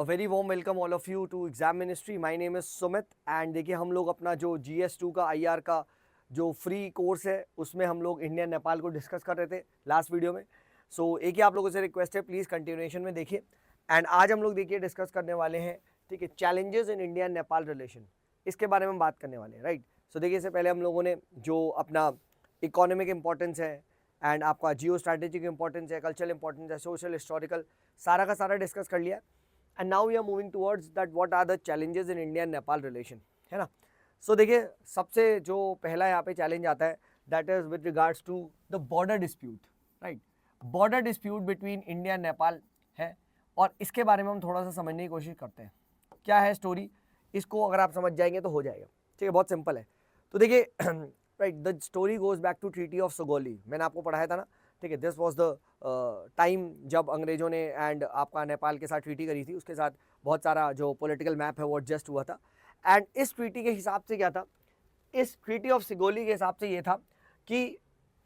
A very warm welcome all of you to exam ministry. My name is Sumit and देखिए हम लोग अपना जो GS2 का IR का जो फ्री कोर्स है उसमें हम लोग इंडिया नेपाल को डिस्कस कर रहे थे लास्ट वीडियो में। सो एक ही आप लोगों से रिक्वेस्ट है, प्लीज़ कंटिन्यूएशन में देखिए। एंड आज हम लोग देखिए डिस्कस करने वाले हैं, ठीक है, challenges in India Nepal relation, इसके बारे में बात करने वाले हैं, राइट। सो देखिए इससे पहले हम लोगों ने जो अपना इकोनॉमिक इंपॉर्टेंस है एंड आपका जियो स्ट्रैटेजिक इंपॉर्टेंस है, कल्चरल इंपॉर्टेंस है, सोशल हिस्टोरिकल, सारा का सारा डिस्कस कर लिया। And now we are moving towards that what are the challenges in India Nepal relation, है ना। सो देखिए सबसे जो पहला यहाँ पे चैलेंज आता है that is with regards to the border dispute, right. Border dispute between India and Nepal है और इसके बारे में हम थोड़ा सा समझने की कोशिश करते हैं। क्या है स्टोरी, इसको अगर आप समझ जाएंगे तो हो जाएगा, ठीक है, बहुत सिंपल है। तो देखिए right, the story goes back to treaty of Sugauli. मैंने आपको पढ़ाया था ना, ठीक है। दिस वाज द टाइम जब अंग्रेजों ने एंड आपका नेपाल के साथ ट्रीटी करी थी, उसके साथ बहुत सारा जो पॉलिटिकल मैप है वो एडजस्ट हुआ था। एंड इस ट्रीटी के हिसाब से क्या था, इस ट्रीटी ऑफ सिगौली के हिसाब से ये था कि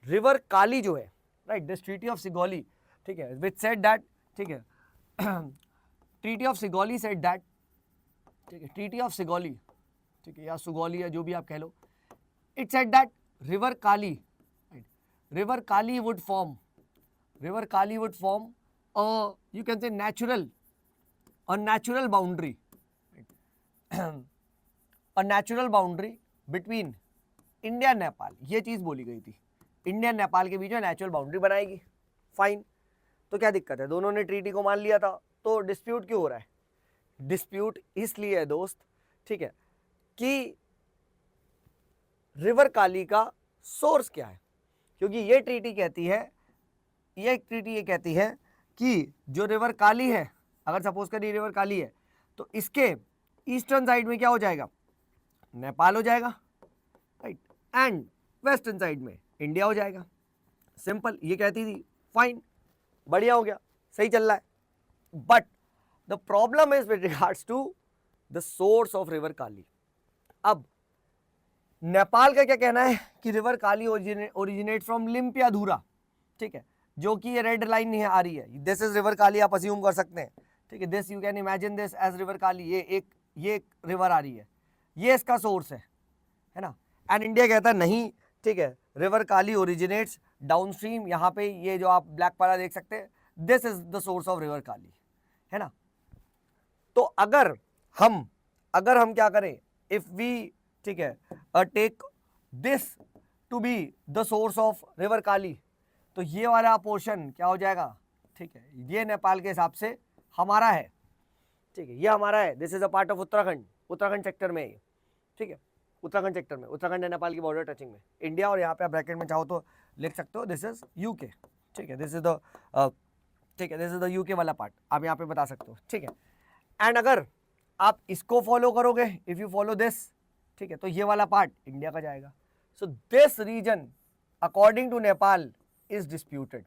रिवर काली जो है, राइट, दिस ट्रीटी ऑफ सिगौली, ठीक है, विच सेड दैट, ठीक है, ट्रीटी ऑफ सिगौली सेड दैट, ठीक है, ट्रीटी ऑफ सिगौली, ठीक है, या सुगौली या जो भी आप कह लो, it said that river Kali, right, river Kali would form a, you can say, natural boundary, right? a natural boundary between India Nepal, ये चीज बोली गई थी, इंडिया नेपाल के बीच में नेचुरल बाउंड्री बनाएगी। फाइन, तो क्या दिक्कत है, दोनों ने ट्रीटी को मान लिया था, तो डिस्प्यूट क्यों हो रहा है? डिस्प्यूट इसलिए है दोस्त, ठीक है, कि रिवर काली का सोर्स क्या है। क्योंकि ये ट्रीटी ये कहती है कि जो रिवर काली है, अगर सपोज करिए रिवर काली है, तो इसके ईस्टर्न साइड में क्या हो जाएगा, नेपाल हो जाएगा, राइट, एंड वेस्टर्न साइड में इंडिया हो जाएगा। सिंपल, ये कहती थी, फाइन, बढ़िया हो गया, सही चल रहा है। But the problem is with regards to the source of river Kali. अब नेपाल का क्या कहना है कि river Kali originate from Limpiyadhura, ठीक है, जो कि ये रेड लाइन नहीं आ रही है, दिस इज रिवर काली, आप अज्यूम कर सकते हैं, ठीक है, this you can imagine this as river Kali, ये एक रिवर आ रही है, ये इसका सोर्स है ना। एंड इंडिया कहता है नहीं, ठीक है, रिवर काली ओरिजिनेट्स डाउनस्ट्रीम, यहाँ पे ये जो आप ब्लैक वाला देख सकते हैं, this is the source of river Kali, है ना। तो अगर हम क्या करें, इफ वी, ठीक है, take this to be the source of river Kali, तो ये वाला पोर्शन क्या हो जाएगा, ठीक है, ये नेपाल के हिसाब से हमारा है, ठीक है, ये हमारा है, this is a part of Uttarakhand sector में, ठीक है, उत्तराखंड सेक्टर में, उत्तराखंड है नेपाल की बॉर्डर टचिंग में इंडिया, और यहाँ पे आप ब्रैकेट में चाहो तो लिख सकते हो दिस इज यूके, ठीक है, दिस इज द, ठीक है, दिस इज द यूके वाला पार्ट, आप यहाँ पे बता सकते हो, ठीक है। एंड अगर आप इसको फॉलो करोगे, इफ यू फॉलो दिस, ठीक है, तो ये वाला पार्ट इंडिया का जाएगा। So this region according to Nepal is disputed,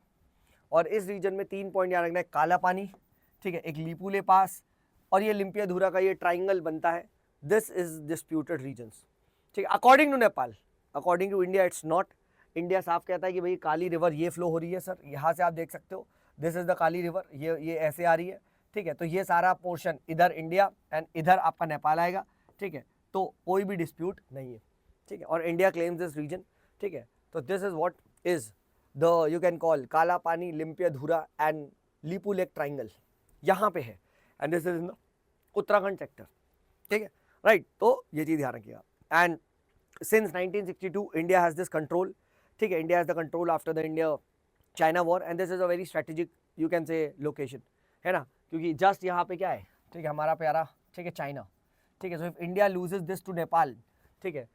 और इस रीजन में 3 पॉइंट याद रखना है, काला पानी, ठीक है, एक लिपुले पास, और ये लिम्पियाधुरा का ये ट्राइंगल बनता है, दिस इज डिस्प्यूटेड रीजन्स, ठीक है, according to Nepal. According to India it's not. India साफ कहता है कि भाई काली रिवर ये फ्लो हो रही है, सर यहाँ से आप देख सकते हो, this is the Kali river, ये ऐसे आ रही है, ठीक है, तो ये सारा पोर्शन इधर इंडिया एंड इधर आपका नेपाल आएगा, ठीक है, तो कोई भी डिस्प्यूट नहीं है, ठीक है, और इंडिया क्लेम्स दिस रीजन, ठीक है। तो this is what is the, you can call, काला पानी, Limpiyadhura and Lipu lake triangle, यहाँ पे है, and this is in the Uttarakhand sector, ठीक है, राइट। तो ये चीज ध्यान रखिएगा। And since 1962 India has this control, ठीक है, India has the control after the India China war, and this is a very strategic, you can से, लोकेशन, है ना, क्योंकि जस्ट यहाँ पे क्या है, ठीक है, हमारा प्यारा, ठीक है, चाइना, ठीक है। So if India loses this to Nepal, ठीक है,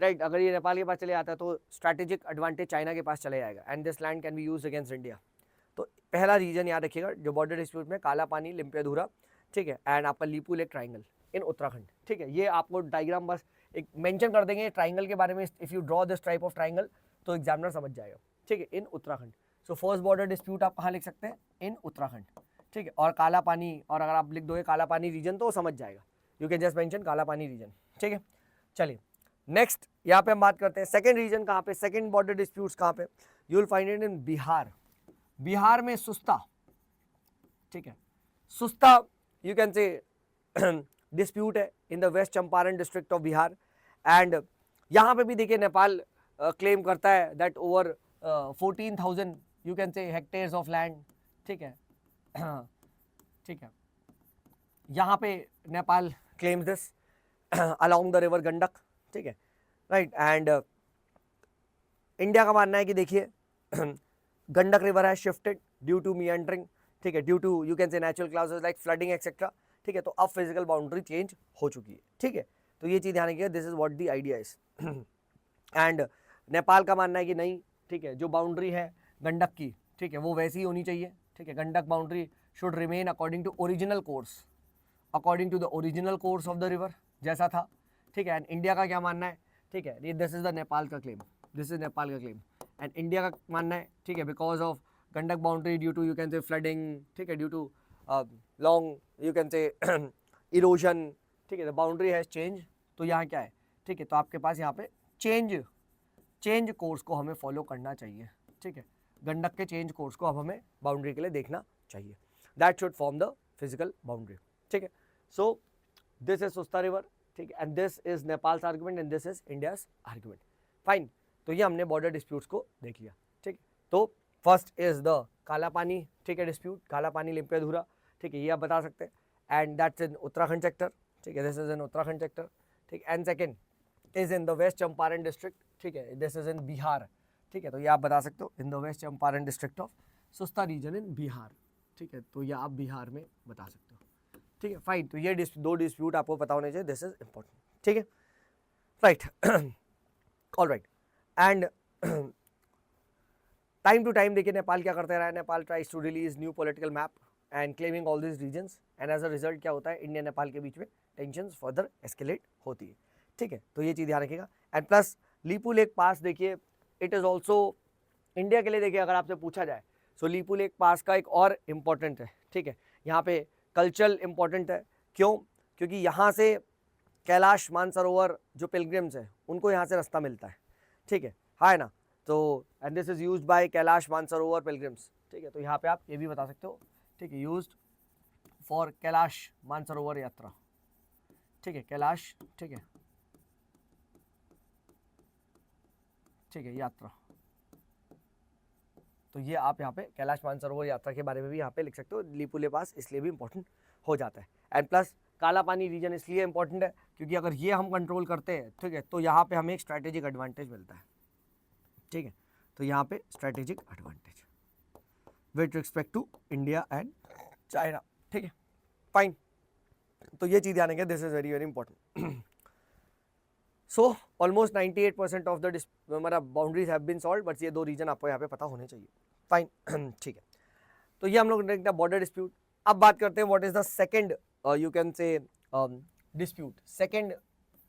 राइट, अगर ये नेपाल के पास चले जाता है तो स्ट्रैटेजिक एडवांटेज चाइना के पास चले जाएगा, and this land can be used against India. तो पहला रीजन याद रखिएगा जो बॉर्डर डिस्प्यूट में, काला पानी, लिम्पियाधुरा, ठीक है, एंड आपका Lipu lake triangle in Uttarakhand, ठीक है। ये आपको डायग्राम बस एक मेंशन कर देंगे ट्राइंगल के बारे में, if you draw this type of triangle तो एग्जामिनर समझ जाएगा, ठीक है, in Uttarakhand. So first border dispute आप कहाँ लिख सकते हैं, इन उत्तराखंड, ठीक है, और काला पानी, और अगर आप लिख दोगे काला पानी रीजन तो समझ जाएगा, यू कैन जस्ट मेंशन काला पानी रीजन, ठीक है। चलिए नेक्स्ट यहाँ पे हम बात करते हैं सेकंड रीजन कहाँ पे, सेकंड बॉर्डर डिस्प्यूट्स कहाँ पे, you will find it in Bihar. Bihar में सुस्ता, ठीक है, Susta you can say dispute है in the west Champaran district of Bihar, and यहाँ पे भी देखिए नेपाल क्लेम करता है that over 14,000 you can say hectares of land, ठीक है, ठीक है, यहाँ पे Nepal claims this along the river Gandak, ठीक है, राइट, एंड इंडिया का मानना है कि देखिए Gandak river has shifted due to meandering, ठीक है, due to you can say natural causes like flooding etcetera, ठीक है, तो अब फिजिकल बाउंड्री चेंज हो चुकी है, ठीक है, तो ये चीज़ ध्यान रखिएगा, this is what the idea is. And Nepal का मानना है कि नहीं, ठीक है, जो बाउंड्री है गंडक की, ठीक है, वो वैसी ही होनी चाहिए, ठीक है, Gandak boundary should remain according to original course, according to the original course of the river जैसा था, ठीक है, एंड इंडिया का क्या मानना है, ठीक है, ये दिस इज द नेपाल का क्लेम, दिस इज नेपाल का क्लेम, एंड इंडिया का मानना है, ठीक है, because of Gandak boundary due to you can say flooding, ठीक है, due to long you can say erosion, ठीक है, द बाउंड्री हैज चेंज, तो यहाँ क्या है, ठीक है, तो आपके पास यहाँ पे चेंज कोर्स को हमें फॉलो करना चाहिए, ठीक है, गंडक के चेंज कोर्स को अब हमें बाउंड्री के लिए देखना चाहिए, that should form the physical boundary, ठीक है, सो दिस इज सुस्ता रिवर, ठीक है, and this is Nepals argument and this is India's argument, fine, तो ये हमने बॉर्डर डिस्प्यूट्स को देख लिया, ठीक, तो फर्स्ट इज द काला पानी, ठीक है, डिस्प्यूट काला पानी लिम्पियाधुरा, ठीक है, ये आप बता सकते हैं, and that's in Uttarakhand sector, ठीक है, this is in Uttarakhand sector, ठीक, and second is in the west Champaran district, ठीक है, दिस इज इन बिहार, ठीक है, तो ये आप बता सकते हो in the west Champaran district of Susta region in Bihar, ठीक है, तो ये आप बिहार में बता सकते हो, ठीक है, फाइन, तो ये दो डिस्प्यूट आपको पता होने चाहिए, दिस इज इंपॉर्टेंट, ठीक है, right, all right, and time to time देखिए नेपाल क्या करते रहा है, Nepal tries to release new political map and claiming all this regions, and as a result क्या होता है, इंडिया नेपाल के बीच में टेंशन फर्दर एस्केलेट होती है, ठीक है, तो ये चीज़ ध्यान रखिएगा, एंड प्लस लीपू लेक पास देखिए इट इज़ ऑल्सो इंडिया के लिए, देखिए अगर आपसे पूछा जाए, सो लीपू लेक पास का एक और इम्पॉर्टेंट है, ठीक है, यहाँ पे कल्चरल इम्पॉर्टेंट है, क्यों, क्योंकि यहाँ से कैलाश मानसरोवर जो पिलग्रिम्स हैं उनको यहाँ से रास्ता मिलता है, ठीक है ना, तो and this is used by Kailash Mansarovar pilgrims, ठीक है, तो यहाँ पे आप ये भी बता सकते हो, ठीक है, यूज्ड फॉर कैलाश मानसरोवर यात्रा, ठीक है, कैलाश, ठीक है, ठीक है, यात्रा, तो ये आप यहाँ पे कैलाश मानसरोवर यात्रा के बारे में भी यहाँ पे लिख सकते हो, लीपू ले पास इसलिए भी इंपॉर्टेंट हो जाता है, एंड प्लस काला पानी रीजन इसलिए इंपॉर्टेंट है क्योंकि अगर ये हम कंट्रोल करते हैं, ठीक है, तो यहाँ पे हमें एक स्ट्रैटेजिक एडवांटेज मिलता है, ठीक है, तो यहाँ पे strategic advantage with respect to India and China, ठीक है, फाइन, तो ये चीज़ ध्यान रखिए, this is very very important, so almost 98% of the मतलब boundaries have been solve, but ये दो रीजन आपको यहाँ पे पता होने चाहिए, फाइन, ठीक है, तो ये हम लोग देखते हैं बॉर्डर डिस्प्यूट, अब बात करते हैं what is the second you can say dispute, second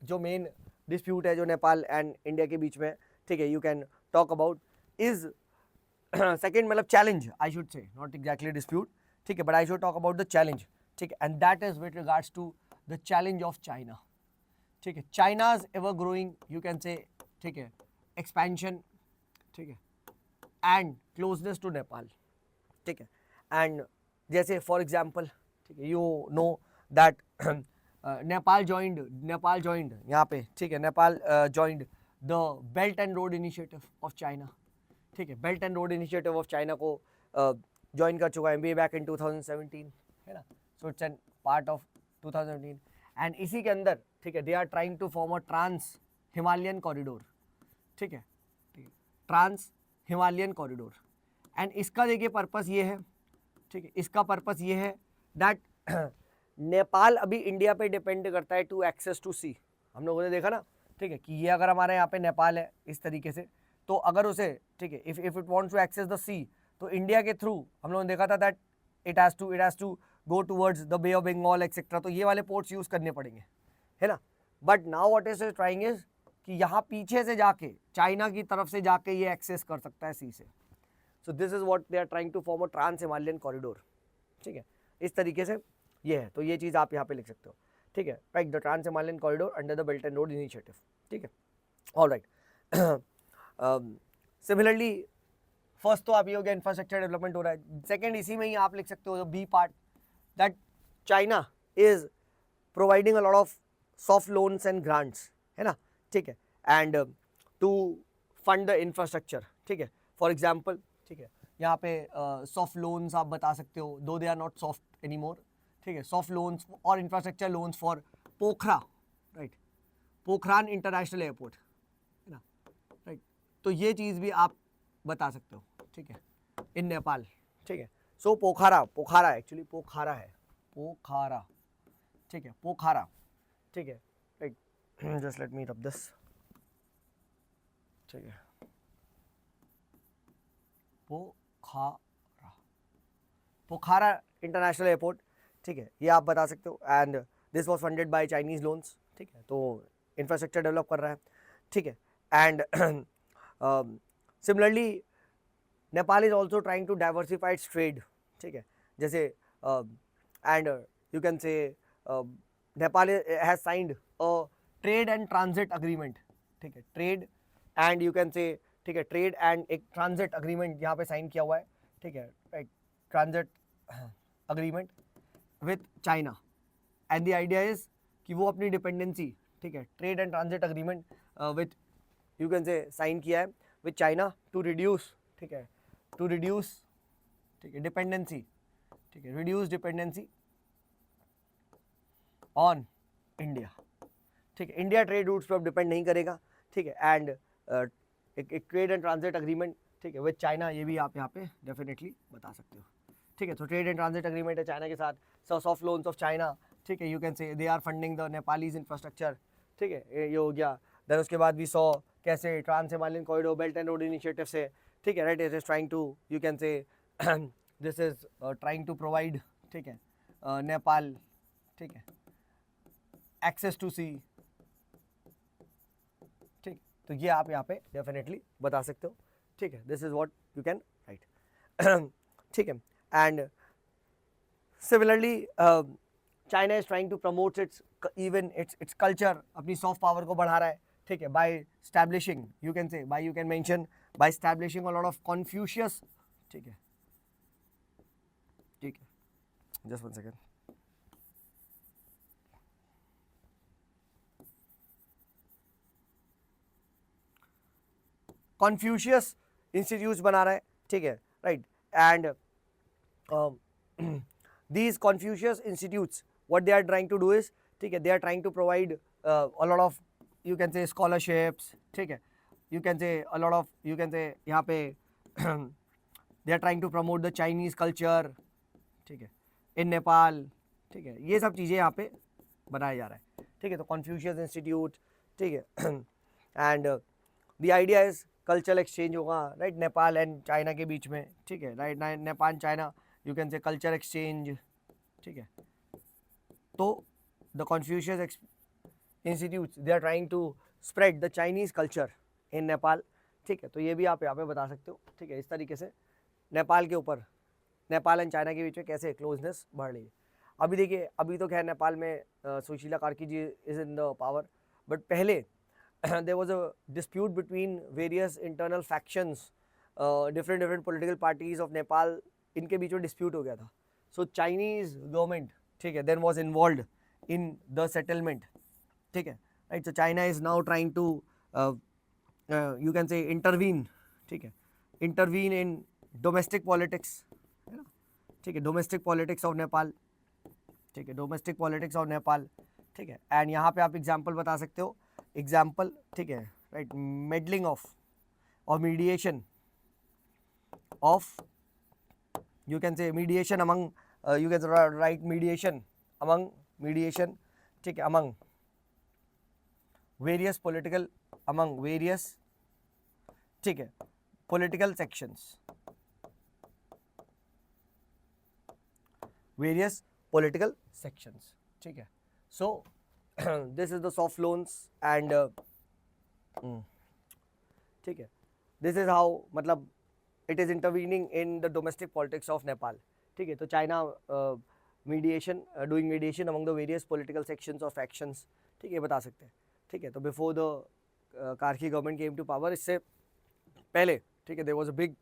जो मेन डिस्प्यूट है जो नेपाल एंड इंडिया के बीच में, ठीक है, you can talk about is second मतलब challenge, I should say not exactly dispute, ठीक है, but I should talk about the challenge, ठीक है, and that is with regards to the challenge of China, ठीक है, China's ever growing you can say, ठीक है, expansion, ठीक है, एंड क्लोजनेस टू नेपाल, ठीक है, एंड जैसे फॉर एग्जाम्पल, ठीक है, you know that Nepal joined यहाँ पे, ठीक है, Nepal joined the belt and road initiative of China, ठीक है, belt and road initiative of China को ज्वाइन कर चुका है वे बैक इन 2017, है ना, so it's an part of 2017, and इसी के अंदर, ठीक है, they are trying to form a trans Himalayan corridor, ठीक है, ट्रांस हिमालयन कॉरिडोर, एंड इसका देखिए पर्पस ये है, ठीक है, इसका पर्पस ये है दैट नेपाल अभी इंडिया पे डिपेंड करता है टू एक्सेस टू सी, हम लोगों ने देखा ना, ठीक है, कि ये अगर हमारे यहाँ पे नेपाल है इस तरीके से, तो अगर उसे, ठीक है, if it wants to access the sea, तो इंडिया के थ्रू हम लोगों ने देखा था that it has to go towards the bay of Bengal etcetera, तो ये वाले पोर्ट्स यूज़ करने पड़ेंगे, है ना, but now what is trying is कि यहाँ पीछे से जाके चाइना की तरफ से जाके ये एक्सेस कर सकता है सी से, so this is what they are trying to form a trans Himalayan corridor, ठीक है, इस तरीके से ये है, तो ये चीज़ आप यहाँ पे लिख सकते हो, ठीक है, right, the trans Himalayan corridor under the belt and road initiative, ठीक है, ऑल राइट, सिमिलरली फर्स्ट तो आप ये हो गया इंफ्रास्ट्रक्चर डेवलपमेंट हो रहा है, सेकंड इसी में ही आप लिख सकते हो B part that China is providing a lot of soft loans and grants, है ना, ठीक है, and to fund the infrastructure, ठीक है, फॉर एग्जाम्पल, ठीक है, यहाँ पे सॉफ्ट लोन्स आप बता सकते हो, though they are not soft any more, ठीक है, सॉफ्ट लोन्स और infrastructure loans for Pokhara, right, Pokhara international airport, है ना, राइट, तो ये चीज़ भी आप बता सकते हो, ठीक है, इन नेपाल, ठीक है, सो पोखरा एक्चुअली पोखरा है, पोखरा, ठीक है, पोखरा, ठीक है, right, just let me rub this, ठीक है, पोखरा, पोखरा इंटरनेशनल एयरपोर्ट, ठीक है, ये आप बता सकते हो, and this was funded by Chinese loans, ठीक है, तो इंफ्रास्ट्रक्चर डेवलप कर रहा है, ठीक है, and similarly Nepal is also trying to diversify its trade, ठीक है, जैसे and you can say Nepal has signed a trade and transit agreement, ठीक है, trade and you can say, ठीक है, ट्रेड एंड एक ट्रांजिट अग्रीमेंट यहाँ पे साइन किया हुआ है, ठीक है, right, transit agreement with China, and the idea is कि वो अपनी डिपेंडेंसी, ठीक है, trade and transit agreement with you can say sign किया है विथ चाइना टू रिड्यूस, ठीक है, टू रिड्यूस, ठीक है, डिपेंडेंसी, ठीक है, रिड्यूस डिपेंडेंसी ऑन इंडिया, ठीक है, इंडिया ट्रेड रूट्स पे अब डिपेंड नहीं करेगा, ठीक है, एंड एक ट्रेड एंड ट्रांजिट अग्रीमेंट, ठीक है, विद चाइना, ये भी आप यहाँ पे डेफिनेटली बता सकते हो, ठीक है, तो ट्रेड एंड ट्रांजिट अग्रीमेंट है चाइना के साथ, सॉफ्ट लोन्स ऑफ चाइना, ठीक है, you can say they are funding the Nepalese infrastructure, ठीक है, ये हो गया, देन उसके बाद भी सौ कैसे trans Himalayan corridor belt and road initiative से, ठीक है, right, it is trying to you can say this is trying to provide, ठीक है, नेपाल, ठीक है, एक्सेस टू सी, ठीक, तो ये आप यहाँ पे डेफिनेटली बता सकते हो, ठीक है, this is what you can write, ठीक है, and similarly China is trying to promote its even its culture, अपनी सॉफ्ट पावर को बढ़ा रहा है, ठीक है, by establishing you can say by you can mention by establishing a lot of Confucius, ठीक है, ठीक है, just one second, Confucius institutes बना रहा है, ठीक है, right, and these Confucius institutes, what they are trying to do is, ठीक है, they are trying to provide a lot of you can say scholarships, ठीक है, you can say a lot of you can say यहाँ पे they are trying to promote the Chinese culture, ठीक है, in Nepal, ठीक है, ये सब चीज़ें यहाँ पे बनाया जा रहा है, ठीक है, तो Confucius Institute, ठीक है, and the idea is cultural exchange होगा, राइट, नेपाल एंड चाइना के बीच में, ठीक है, right, Nepal China you can say culture exchange, ठीक है, तो the Confucius institutes they are trying to spread the Chinese culture in Nepal, ठीक है, तो ये भी आप यहाँ पे बता सकते हो, ठीक है, इस तरीके से नेपाल के ऊपर, नेपाल एंड चाइना के बीच में कैसे क्लोजनेस बढ़ रही है। अभी देखिए, अभी तो खैर नेपाल में Sushila Karki ji is in the power, but पहले there was a dispute between various internal factions, different political parties of Nepal, इनके बीच में dispute हो गया था, so Chinese government, ठीक है, then was involved in the settlement, ठीक है, right, so China is now trying to you can say intervene, ठीक है, intervene in domestic politics, है ना, ठीक है, domestic politics of Nepal, ठीक है, domestic politics of Nepal, ठीक है, and यहाँ पे आप example बता सकते हो, एग्जाम्पल, ठीक है, राइट, मेडलिंग ऑफ और मीडिएशन ऑफ यू कैन से mediation among you can right mediation among mediation, ठीक है, among various political among various, ठीक है, political sections, various political sections, ठीक है, सो this is the soft loans and ठीक है, this is how मतलब it is intervening in the domestic politics of Nepal, ठीक है, तो China mediation doing mediation among the various political sections or factions, ठीक है, बता सकते हैं, ठीक है, तो before the Karki government came to power, इससे पहले, ठीक है, there was a big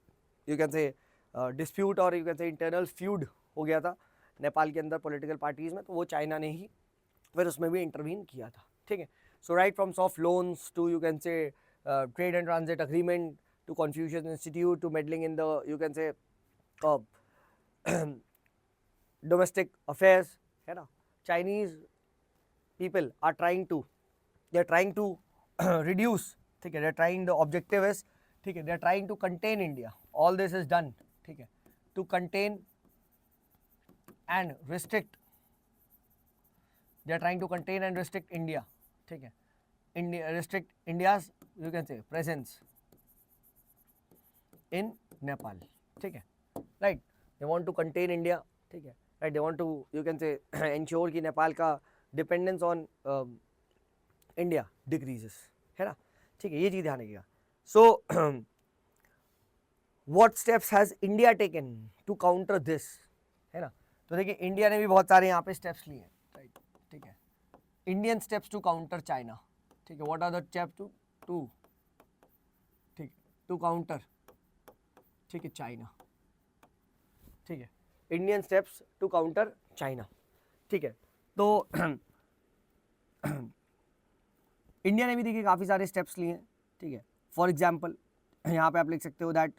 you can say dispute और you can say internal feud हो गया था, नेपाल के अंदर पॉलिटिकल पार्टीज में, तो वो चाइना ने ही फिर उसमें भी इंटरवीन किया था, ठीक है। So right from soft loans to you can say trade and transit agreement to Confucius institute to meddling in the you can say domestic affairs, है ना। Chinese people are they're trying to reduce, ठीक है, they're trying, the objective is, ठीक है, they're trying to contain India. All this is done, ठीक है, to contain and restrict, they're trying to contain and restrict India, ठीक है, restrict India's you can say presence in Nepal, ठीक है, right, they want to contain India, ठीक है, right, they want to you can say ensure कि नेपाल का dependence on India decreases, है ना, ठीक है, ये चीज़ ध्यान रखिएगा। So what steps has India taken to counter this, है ना। तो देखिए इंडिया ने भी बहुत सारे यहाँ पे स्टेप्स लिए हैं, राइट, ठीक है, Indian steps to counter China, ठीक है, what are the steps to ठीक टू काउंटर, ठीक है, चाइना, ठीक है, Indian steps to counter China, ठीक है। तो इंडिया ने भी देखिए काफ़ी सारे स्टेप्स लिए हैं, ठीक है। फॉर एग्जाम्पल यहाँ पे आप लिख सकते हो दैट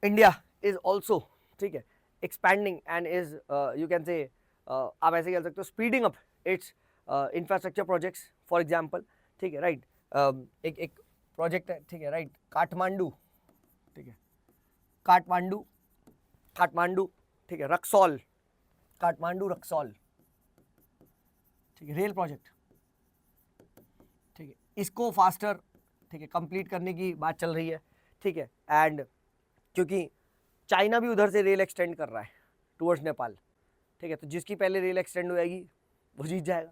इंडिया इज ऑल्सो, ठीक है, expanding and is you can से आप ऐसे कह सकते हो speeding up it's infrastructure projects, for example, ठीक है, राइट, एक प्रोजेक्ट है, ठीक है, राइट, काठमांडू, ठीक है, काठमांडू, ठीक है, रक्सौल, काठमांडू रक्सौल, ठीक है, रेल प्रोजेक्ट, ठीक है, इसको फास्टर, ठीक है, कंप्लीट करने की बात चल रही है, ठीक है, एंड क्योंकि चाइना भी उधर से रेल एक्सटेंड कर रहा है टुवर्ड्स नेपाल, ठीक है, तो जिसकी पहले रेल एक्सटेंड हो जाएगी वो जीत जाएगा,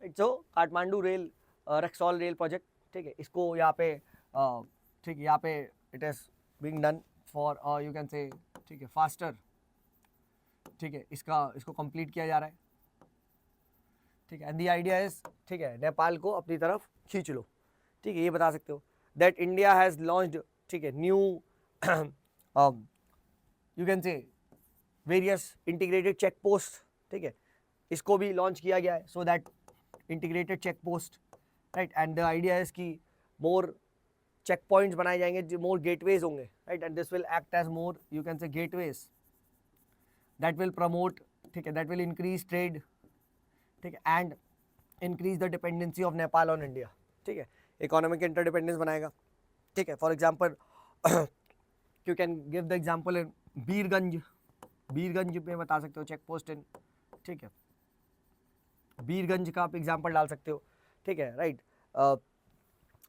right. So Kathmandu rail Raxaul rail project, ठीक है, इसको यहाँ पे ठीक है, यहाँ पे it is being done for you can say, ठीक है, फास्टर, ठीक है, इसको कंप्लीट किया जा रहा है, ठीक है, एंड द आइडिया इज, ठीक है, नेपाल को अपनी तरफ खींच लो, ठीक है, ये बता सकते हो दैट इंडिया हैज़ लॉन्च्ड, ठीक है, new you can say various integrated check post, ठीक है, इसको भी लॉन्च किया गया है, so that integrated check post, right, and the idea is कि मोर चेक पॉइंट्स बनाए जाएंगे, मोर गेटवेज होंगे, right, and this will act as more you can say gateways that will promote, ठीक है, that will increase trade, ठीक है, and increase the dependency of Nepal on India, ठीक है, economic interdependence बनाएगा, ठीक है। For example you can give the example in Birganj में बता सकते हो चेक पोस्ट इन, ठीक है, बीरगंज का आप एग्जाम्पल डाल सकते हो, ठीक है, राइट,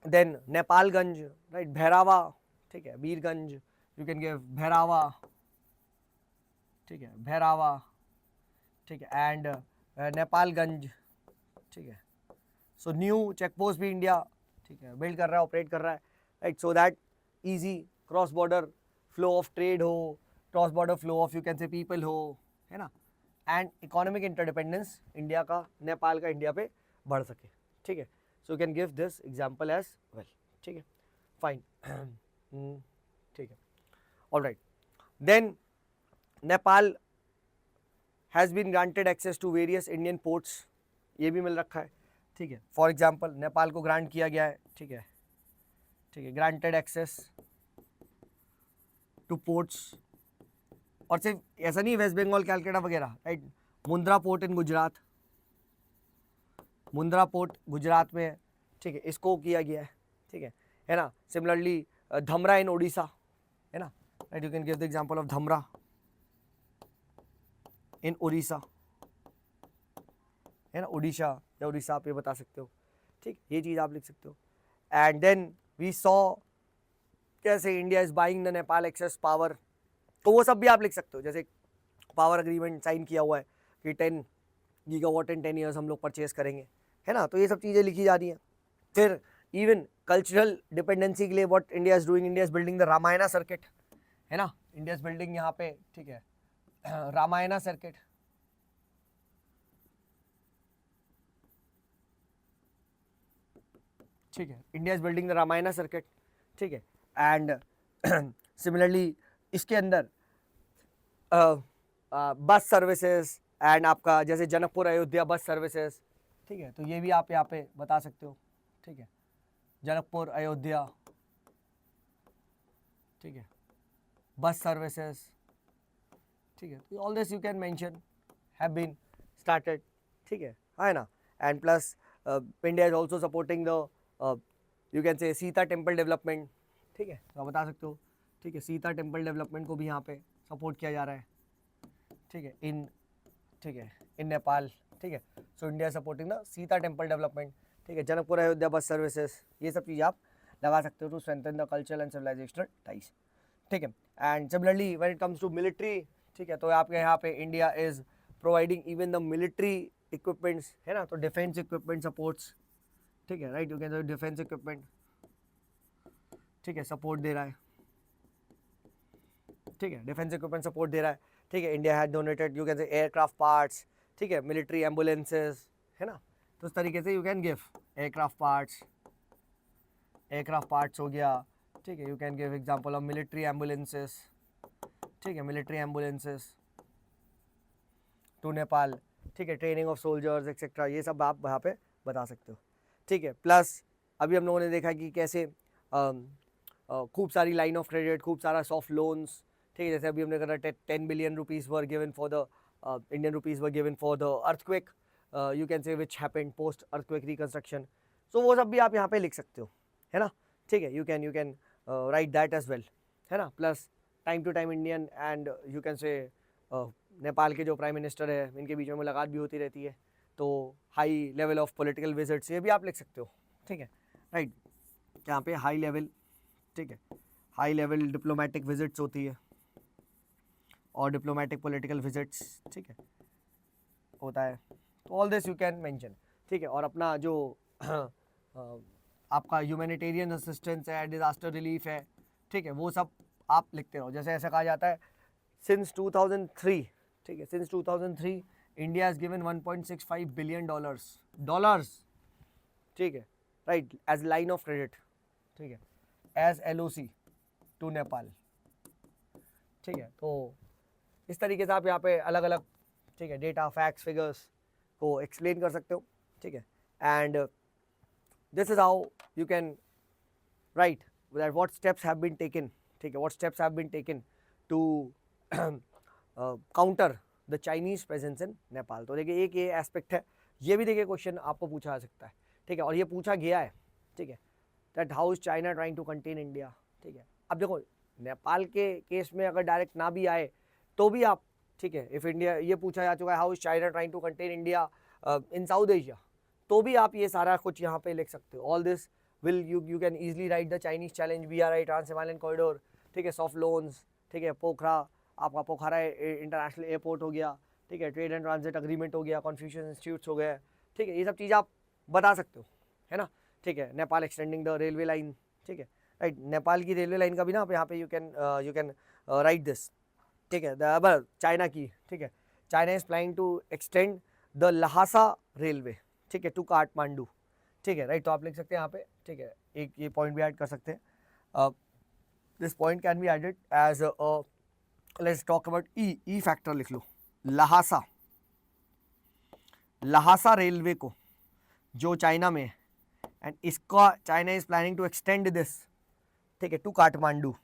देन नेपालगंज, राइट, भैरावा, ठीक है, बीरगंज यू कैन गिव भैरावा, ठीक है, भैरावा, ठीक है, एंड नेपालगंज, ठीक है। सो न्यू चेक पोस्ट भी इंडिया, ठीक है, बिल्ड कर रहा है, ऑपरेट कर रहा है, right, so that easy cross border flow of trade हो, cross border flow of you can say people हो, है ना, एंड इकोनॉमिक इंटरडिपेंडेंस इंडिया का, नेपाल का इंडिया पे बढ़ सके, ठीक है। So you can give this example as well, ठीक है, फाइन, ठीक है, all right. Then Nepal has been granted access to various Indian ports, ये भी मिल रखा है, ठीक है, फॉर एग्जांपल नेपाल को ग्रांट किया गया है, ठीक है, ठीक है, ग्रांटेड एक्सेस टू पोर्ट्स, और सिर्फ ऐसा नहीं, वेस्ट बंगाल, कैलकाटा वगैरह, right, Mundra port in Gujarat, Mundra port Gujarat में, ठीक है, इसको किया गया है ना, सिमिलरली धमरा इन ओडिशा, है ना, right, you can give the example of Dhamra in Orissa, है ना, उड़ीसा या उड़ीसा आप ये बता सकते हो, ठीक, ये चीज़ आप लिख सकते हो। एंड देन वी सॉ कैसे India is buying the Nepal excess power, तो वो सब भी आप लिख सकते हो, जैसे पावर अग्रीमेंट साइन किया हुआ है कि 10 गीगावाट इन 10 ईयर्स हम लोग परचेज करेंगे, है ना, तो ये सब चीज़ें लिखी जा रही हैं। फिर इवन कल्चरल डिपेंडेंसी के लिए what India is doing, India is building the Ramayana circuit, है ना, इंडिया इज बिल्डिंग यहाँ पे, ठीक है, रामायणा सर्किट, ठीक है, India is building the Ramayana circuit, ठीक है, एंड सिमिलरली इसके अंदर बस सर्विसेज एंड आपका जैसे जनकपुर अयोध्या बस सर्विसेज, ठीक है, तो ये भी आप यहाँ पे बता सकते हो, ठीक है, जनकपुर अयोध्या, ठीक है, बस सर्विसेज, ठीक है, तो all this you can mention have been started, ठीक है ना, and plus India is also supporting the you can say Sita temple development, ठीक है, तो आप बता सकते हो, ठीक है, सीता टेम्पल डेवलपमेंट को भी यहाँ पे सपोर्ट किया जा रहा है, ठीक है, इन नेपाल, ठीक है, so India supporting the Sita temple development, ठीक है, जनकपुर अयोध्या बस सर्विसेज, ये सब चीज़ आप लगा सकते हो to strengthen the cultural and civilisational ties, ठीक है, and similarly when it comes to military, ठीक है, तो आपके यहाँ पे India is providing even the military equipments, है ना, तो डिफेंस इक्विपमेंट सपोर्ट्स, ठीक है, right, you can defence equipment, ठीक है, सपोर्ट दे रहा है, ठीक है, डिफेंस इक्विपमेंट सपोर्ट दे रहा है, ठीक है, India had donated you can से एयरक्राफ्ट पार्ट्स, ठीक है, मिलिट्री एम्बुलेंसेज, है ना, तो इस तरीके से you can give aircraft parts हो गया, ठीक है, you can give example of military ambulances, ठीक है, मिलिट्री एम्बुलेंसेज टू नेपाल, ठीक है, ट्रेनिंग ऑफ सोल्जर्स एक्सेट्रा, ये सब आप वहाँ पे बता सकते हो, ठीक है, प्लस अभी हम लोगों ने देखा कि कैसे खूब सारी लाइन ऑफ क्रेडिट, खूब सारा सॉफ्ट लोन्स, ठीक है, जैसे अभी हमने कहा 10 billion rupees were given for the Indian rupees were given for the earthquake, you can say which happened post earthquake reconstruction, so वो सब भी आप यहाँ पे लिख सकते हो, है ना, ठीक है, you can write that as well, है ना, plus time to time Indian and you can say Nepal के जो प्राइम मिनिस्टर है इनके बीच में मुलाकात भी होती रहती है, तो high level of political visits ये भी आप लिख सकते हो, ठीक है, राइट, यहाँ पे हाई लेवल, ठीक है, हाई लेवल डिप्लोमेटिक विजिट्स होती है और डिप्लोमेटिक पॉलिटिकल विजिट्स, ठीक है, होता है, तो all this you can mention, ठीक है, और अपना जो आपका ह्यूमैनिटेरियन असिस्टेंस है, डिजास्टर रिलीफ है, ठीक है, वो सब आप लिखते रहो, जैसे ऐसा कहा जाता है सिंस 2003, ठीक है, since 2003 India has given 1.65 billion dollars, ठीक है, right, as line of credit, ठीक है, एज LOC टू नेपाल, ठीक है, तो इस तरीके से आप यहाँ पे अलग अलग, ठीक है, डेटा फैक्ट्स फिगर्स को एक्सप्लेन कर सकते हो, ठीक है, and this is how you can write that what steps have been taken, ठीक है, what steps have been taken to counter the Chinese presence in Nepal, तो देखिए एक ये एस्पेक्ट है, ये भी देखिए क्वेश्चन आपको पूछा जा सकता है, ठीक है, और ये पूछा गया है, ठीक है, that how is China trying to contain India, ठीक है, अब देखो नेपाल के केस में अगर डायरेक्ट ना भी आए तो भी आप, ठीक है, इफ इंडिया ये पूछा जा चुका है how is China trying to contain India in South Asia, तो भी आप ये सारा कुछ यहाँ पे लिख सकते हो, all this will you can easily write the Chinese challenge, BRI trans Himalayan corridor, ठीक है, सॉफ्ट लोन्स, ठीक है, पोखरा आपका पोखरा इंटरनेशनल एयरपोर्ट हो गया, ठीक है, ट्रेड एंड ट्रांजिट अग्रीमेंट हो गया, कॉन्फ्यूशियस इंस्टीट्यूट्स हो गए, ठीक है, ये सब चीज़ आप बता सकते हो, है ना, ठीक है, Nepal extending the railway line, ठीक है, राइट, नेपाल की रेलवे लाइन का भी ना आप यहाँ पे यू कैन राइट दिस, ठीक है, अब चाइना की, ठीक है, China is planning to extend the Lhasa railway, ठीक है, टू काठमांडू, ठीक है, राइट, तो आप लिख सकते हैं यहाँ पे, ठीक है, एक ये पॉइंट भी ऐड कर सकते हैं, this point can be added as let's talk about E factor लिख लो, लहासा रेलवे को जो चाइना में है एंड इसका China is planning to extend this, ठीक है, टू काठमांडू,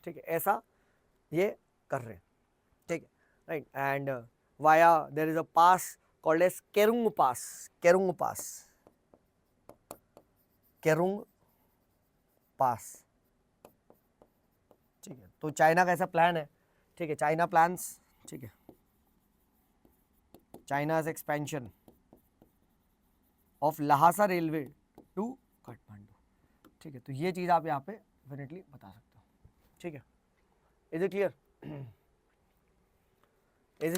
ठीक है, ऐसा ये कर रहे हैं, ठीक है, right, and via there is a pass called as Kerung pass, ठीक है, तो चाइना का ऐसा प्लान है, ठीक है, चाइना प्लान्स, ठीक है, China's expansion of Lhasa railway to Kathmandu, ठीक है, तो ये चीज़ आप यहाँ पे डेफिनेटली बता सकते हो, ठीक है, इज इट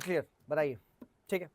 क्लियर, बताइए, ठीक है,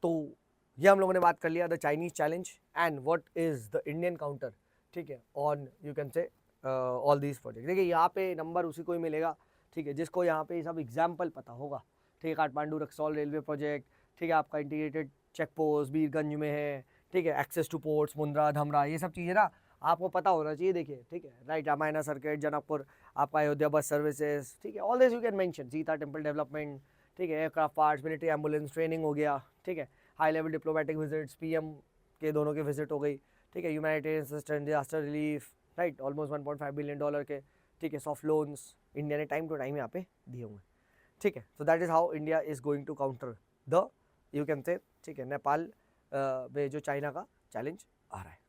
तो ये हम लोगों ने बात कर लिया the Chinese challenge and what is the Indian counter, ठीक है, ऑन यू कैन से ऑल दीज प्रोजेक्ट, देखिए यहाँ पे नंबर उसी को ही मिलेगा, ठीक है, जिसको यहाँ पे सब एग्जाम्पल पता होगा, ठीक है, काठमांडू रक्सौल रेलवे प्रोजेक्ट, ठीक है, आपका इंटीग्रेटेड चेक पोस्ट बीरगंज में है, ठीक है, access to ports Mundra Dhamra, ये सब चीज़ें ना आपको पता होना चाहिए, देखिए ठीक है, राइट, रामायणा सर्किट, जनकपुर, आपका अयोध्या बस सर्विसेज, ठीक है, all this you can mention, Sita temple development, ठीक है, aircraft parts, military ambulance training हो गया, ठीक है, high level diplomatic visits, PM के दोनों की विजिट हो गई, ठीक है, humanitarian assistance, disaster relief, right, almost $1.5 billion के, ठीक है, सॉफ्ट लोन्स इंडिया ने टाइम टू टाइम यहाँ पे दिए हुए हैं, ठीक है। So that is how India is going to counter the, you can say, ठीक है, नेपाल में जो चाइना का चैलेंज आ रहा है।